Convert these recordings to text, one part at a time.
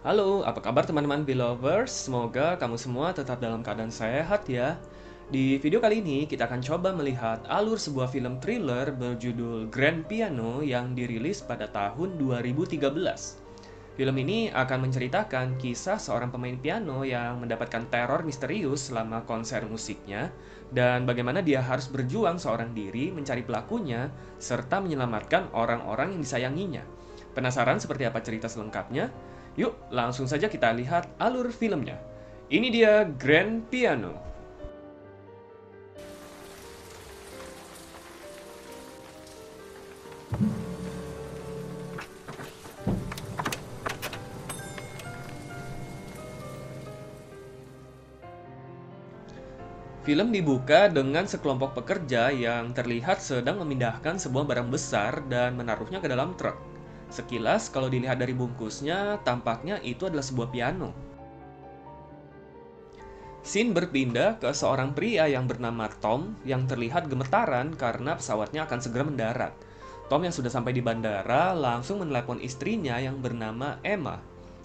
Halo, apa kabar teman-teman Belovers? Semoga kamu semua tetap dalam keadaan sehat ya. Di video kali ini kita akan coba melihat alur sebuah film thriller berjudul Grand Piano yang dirilis pada tahun 2013. Film ini akan menceritakan kisah seorang pemain piano yang mendapatkan teror misterius selama konser musiknya dan bagaimana dia harus berjuang seorang diri mencari pelakunya serta menyelamatkan orang-orang yang disayanginya. Penasaran seperti apa cerita selengkapnya? Yuk, langsung saja kita lihat alur filmnya. Ini dia Grand Piano. Film dibuka dengan sekelompok pekerja yang terlihat sedang memindahkan sebuah barang besar dan menaruhnya ke dalam truk. Sekilas, kalau dilihat dari bungkusnya, tampaknya itu adalah sebuah piano. Scene berpindah ke seorang pria yang bernama Tom yang terlihat gemetaran karena pesawatnya akan segera mendarat. Tom yang sudah sampai di bandara langsung menelepon istrinya yang bernama Emma.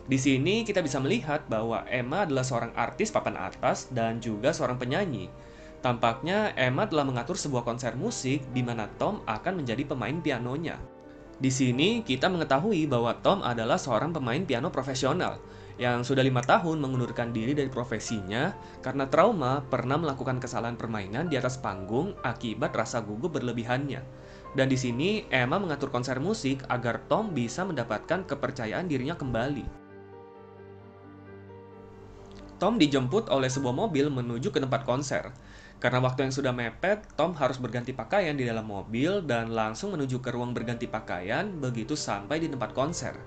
Di sini kita bisa melihat bahwa Emma adalah seorang artis papan atas dan juga seorang penyanyi. Tampaknya Emma telah mengatur sebuah konser musik di mana Tom akan menjadi pemain pianonya. Di sini kita mengetahui bahwa Tom adalah seorang pemain piano profesional yang sudah 5 tahun mengundurkan diri dari profesinya karena trauma pernah melakukan kesalahan permainan di atas panggung akibat rasa gugup berlebihannya. Dan di sini Emma mengatur konser musik agar Tom bisa mendapatkan kepercayaan dirinya kembali. Tom dijemput oleh sebuah mobil menuju ke tempat konser. Karena waktu yang sudah mepet, Tom harus berganti pakaian di dalam mobil dan langsung menuju ke ruang berganti pakaian begitu sampai di tempat konser.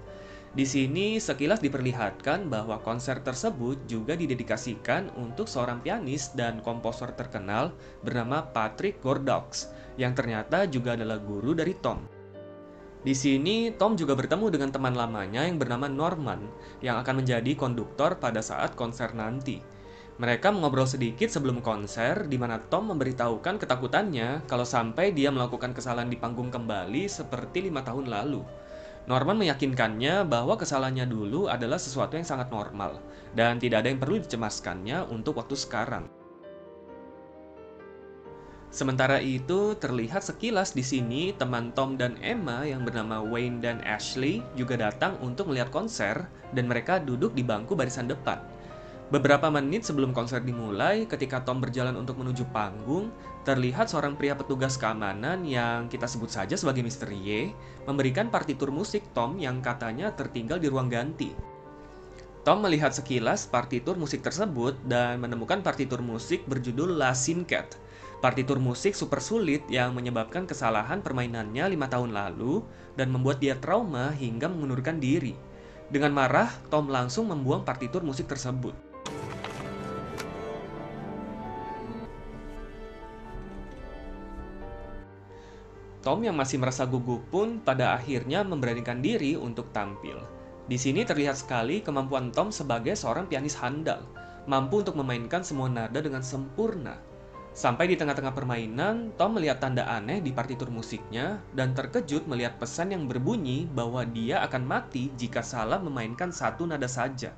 Di sini sekilas diperlihatkan bahwa konser tersebut juga didedikasikan untuk seorang pianis dan komposer terkenal bernama Patrick Gordox, yang ternyata juga adalah guru dari Tom. Di sini, Tom juga bertemu dengan teman lamanya yang bernama Norman, yang akan menjadi konduktor pada saat konser nanti. Mereka mengobrol sedikit sebelum konser, di mana Tom memberitahukan ketakutannya kalau sampai dia melakukan kesalahan di panggung kembali seperti 5 tahun lalu. Norman meyakinkannya bahwa kesalahannya dulu adalah sesuatu yang sangat normal, dan tidak ada yang perlu dicemaskannya untuk waktu sekarang. Sementara itu, terlihat sekilas di sini teman Tom dan Emma yang bernama Wayne dan Ashley juga datang untuk melihat konser dan mereka duduk di bangku barisan depan. Beberapa menit sebelum konser dimulai, ketika Tom berjalan untuk menuju panggung, terlihat seorang pria petugas keamanan yang kita sebut saja sebagai Mr. Y memberikan partitur musik Tom yang katanya tertinggal di ruang ganti. Tom melihat sekilas partitur musik tersebut dan menemukan partitur musik berjudul La Cinquette. Partitur musik super sulit yang menyebabkan kesalahan permainannya 5 tahun lalu dan membuat dia trauma hingga mengundurkan diri. Dengan marah, Tom langsung membuang partitur musik tersebut. Tom yang masih merasa gugup pun pada akhirnya memberanikan diri untuk tampil. Di sini terlihat sekali kemampuan Tom sebagai seorang pianis handal, mampu untuk memainkan semua nada dengan sempurna. Sampai di tengah-tengah permainan, Tom melihat tanda aneh di partitur musiknya dan terkejut melihat pesan yang berbunyi bahwa dia akan mati jika salah memainkan satu nada saja.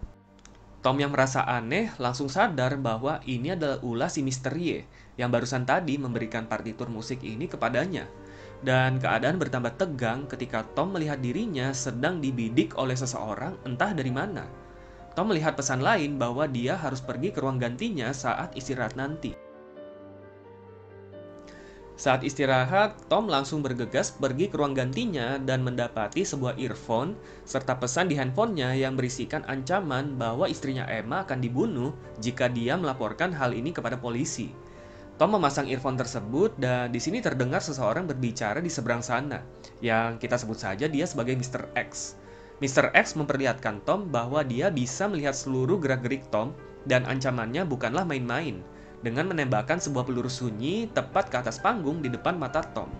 Tom yang merasa aneh langsung sadar bahwa ini adalah ulah si Mr. Y yang barusan tadi memberikan partitur musik ini kepadanya. Dan keadaan bertambah tegang ketika Tom melihat dirinya sedang dibidik oleh seseorang entah dari mana. Tom melihat pesan lain bahwa dia harus pergi ke ruang gantinya saat istirahat nanti. Saat istirahat, Tom langsung bergegas pergi ke ruang gantinya dan mendapati sebuah earphone serta pesan di handphonenya yang berisikan ancaman bahwa istrinya Emma akan dibunuh jika dia melaporkan hal ini kepada polisi. Tom memasang earphone tersebut dan di sini terdengar seseorang berbicara di seberang sana, yang kita sebut saja dia sebagai Mr. X. Mr. X memperlihatkan Tom bahwa dia bisa melihat seluruh gerak-gerik Tom dan ancamannya bukanlah main-main, dengan menembakkan sebuah peluru sunyi tepat ke atas panggung di depan mata Tom.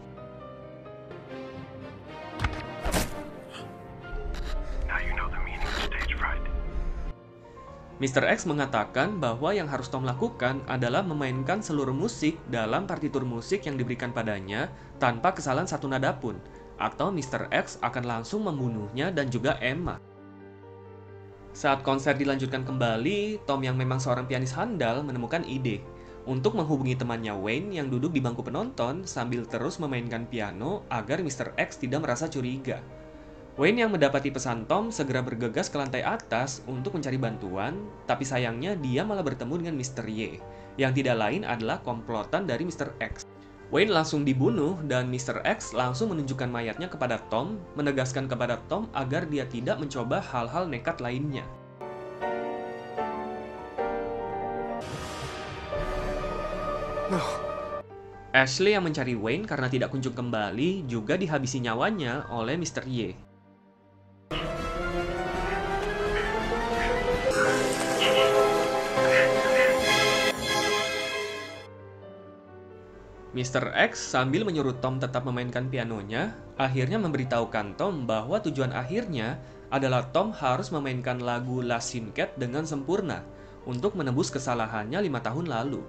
Mr. X mengatakan bahwa yang harus Tom lakukan adalah memainkan seluruh musik dalam partitur musik yang diberikan padanya tanpa kesalahan satu nada pun, atau Mr. X akan langsung membunuhnya dan juga Emma. Saat konser dilanjutkan kembali, Tom yang memang seorang pianis handal menemukan ide untuk menghubungi temannya Wayne yang duduk di bangku penonton sambil terus memainkan piano agar Mr. X tidak merasa curiga. Wayne yang mendapati pesan Tom segera bergegas ke lantai atas untuk mencari bantuan, tapi sayangnya dia malah bertemu dengan Mr. Y, yang tidak lain adalah komplotan dari Mr. X. Wayne langsung dibunuh dan Mr. X langsung menunjukkan mayatnya kepada Tom, menegaskan kepada Tom agar dia tidak mencoba hal-hal nekat lainnya. No. Ashley yang mencari Wayne karena tidak kunjung kembali juga dihabisi nyawanya oleh Mr. Y. Mr. X sambil menyuruh Tom tetap memainkan pianonya, akhirnya memberitahukan Tom bahwa tujuan akhirnya adalah Tom harus memainkan lagu Last Scene Cat dengan sempurna untuk menebus kesalahannya 5 tahun lalu.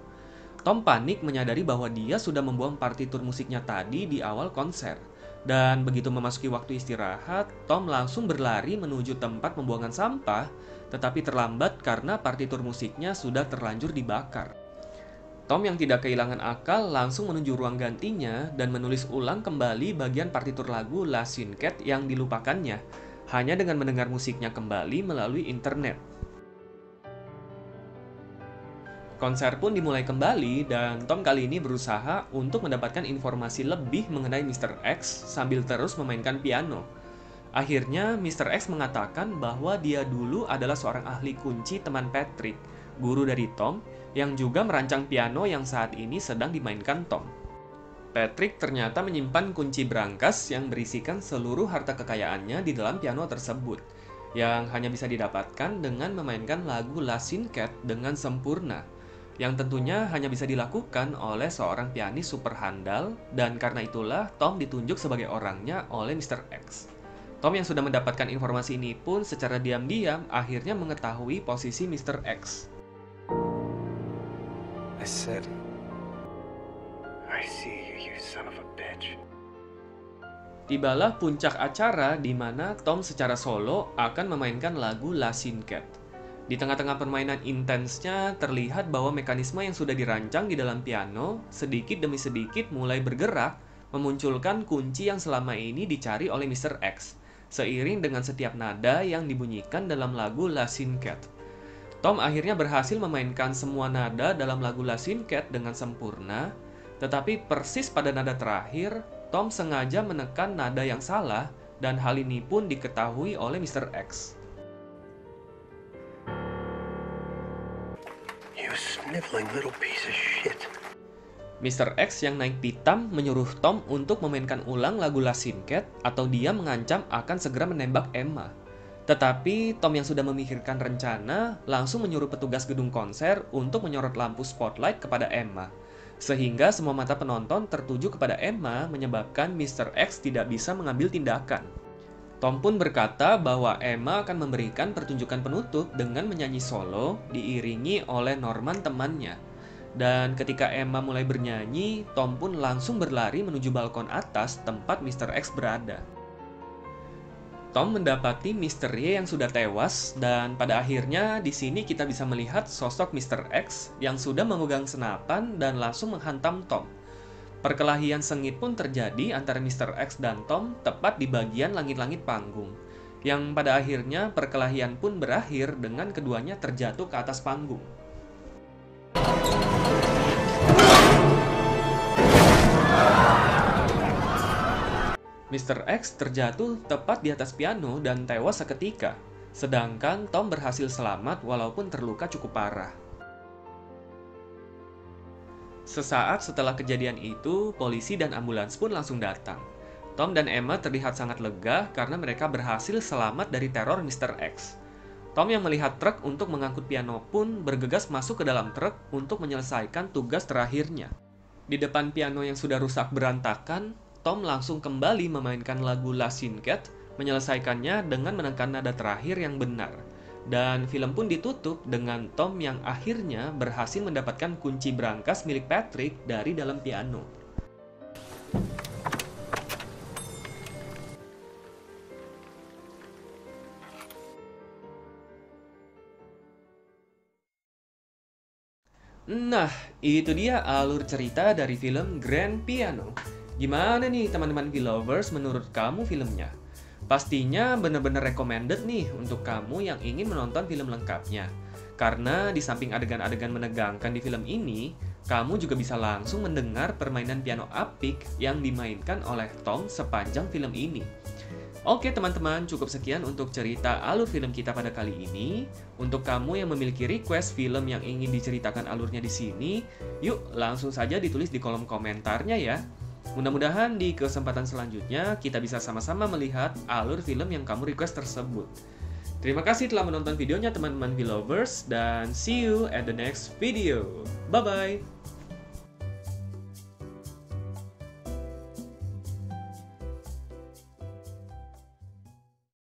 Tom panik menyadari bahwa dia sudah membuang partitur musiknya tadi di awal konser. Dan begitu memasuki waktu istirahat, Tom langsung berlari menuju tempat pembuangan sampah, tetapi terlambat karena partitur musiknya sudah terlanjur dibakar. Tom yang tidak kehilangan akal langsung menuju ruang gantinya dan menulis ulang kembali bagian partitur lagu Last Scene Cat yang dilupakannya, hanya dengan mendengar musiknya kembali melalui internet. Konser pun dimulai kembali dan Tom kali ini berusaha untuk mendapatkan informasi lebih mengenai Mr. X sambil terus memainkan piano. Akhirnya Mr. X mengatakan bahwa dia dulu adalah seorang ahli kunci teman Patrick, guru dari Tom, yang juga merancang piano yang saat ini sedang dimainkan Tom. Patrick ternyata menyimpan kunci brankas yang berisikan seluruh harta kekayaannya di dalam piano tersebut, yang hanya bisa didapatkan dengan memainkan lagu Last Scene Cat dengan sempurna, yang tentunya hanya bisa dilakukan oleh seorang pianis super handal, dan karena itulah Tom ditunjuk sebagai orangnya oleh Mr. X. Tom yang sudah mendapatkan informasi ini pun secara diam-diam akhirnya mengetahui posisi Mr. X. I said, I see you, you son of a bitch. Tibalah puncak acara di mana Tom secara solo akan memainkan lagu Last Scene Cat. Di tengah-tengah permainan intensnya, terlihat bahwa mekanisme yang sudah dirancang di dalam piano sedikit demi sedikit mulai bergerak, memunculkan kunci yang selama ini dicari oleh Mr. X, seiring dengan setiap nada yang dibunyikan dalam lagu Last Scene Cat. Tom akhirnya berhasil memainkan semua nada dalam lagu Last Scene Cat dengan sempurna, tetapi persis pada nada terakhir, Tom sengaja menekan nada yang salah dan hal ini pun diketahui oleh Mr. X. You sniveling little piece of shit. Mr. X yang naik pitam menyuruh Tom untuk memainkan ulang lagu Last Scene Cat atau dia mengancam akan segera menembak Emma. Tetapi Tom yang sudah memikirkan rencana langsung menyuruh petugas gedung konser untuk menyorot lampu spotlight kepada Emma. Sehingga semua mata penonton tertuju kepada Emma menyebabkan Mr. X tidak bisa mengambil tindakan. Tom pun berkata bahwa Emma akan memberikan pertunjukan penutup dengan menyanyi solo diiringi oleh Norman temannya. Dan ketika Emma mulai bernyanyi, Tom pun langsung berlari menuju balkon atas tempat Mr. X berada. Tom mendapati Mr. Y yang sudah tewas dan pada akhirnya di sini kita bisa melihat sosok Mr. X yang sudah memegang senapan dan langsung menghantam Tom. Perkelahian sengit pun terjadi antara Mr. X dan Tom tepat di bagian langit-langit panggung, yang pada akhirnya perkelahian pun berakhir dengan keduanya terjatuh ke atas panggung. Mr. X terjatuh tepat di atas piano dan tewas seketika, sedangkan Tom berhasil selamat walaupun terluka cukup parah. Sesaat setelah kejadian itu, polisi dan ambulans pun langsung datang. Tom dan Emma terlihat sangat lega karena mereka berhasil selamat dari teror Mr. X. Tom yang melihat truk untuk mengangkut piano pun bergegas masuk ke dalam truk untuk menyelesaikan tugas terakhirnya. Di depan piano yang sudah rusak berantakan, Tom langsung kembali memainkan lagu Last Scene Cat, menyelesaikannya dengan menekan nada terakhir yang benar. Dan film pun ditutup dengan Tom yang akhirnya berhasil mendapatkan kunci brankas milik Patrick dari dalam piano. Nah, itu dia alur cerita dari film Grand Piano. Gimana nih teman-teman Villovers menurut kamu filmnya? Pastinya bener-bener recommended nih untuk kamu yang ingin menonton film lengkapnya. Karena di samping adegan-adegan menegangkan di film ini, kamu juga bisa langsung mendengar permainan piano apik yang dimainkan oleh Tom sepanjang film ini. Oke teman-teman, cukup sekian untuk cerita alur film kita pada kali ini. Untuk kamu yang memiliki request film yang ingin diceritakan alurnya di sini, yuk langsung saja ditulis di kolom komentarnya ya. Mudah-mudahan di kesempatan selanjutnya kita bisa sama-sama melihat alur film yang kamu request tersebut. Terima kasih telah menonton videonya teman-teman Villovers dan see you at the next video. Bye-bye!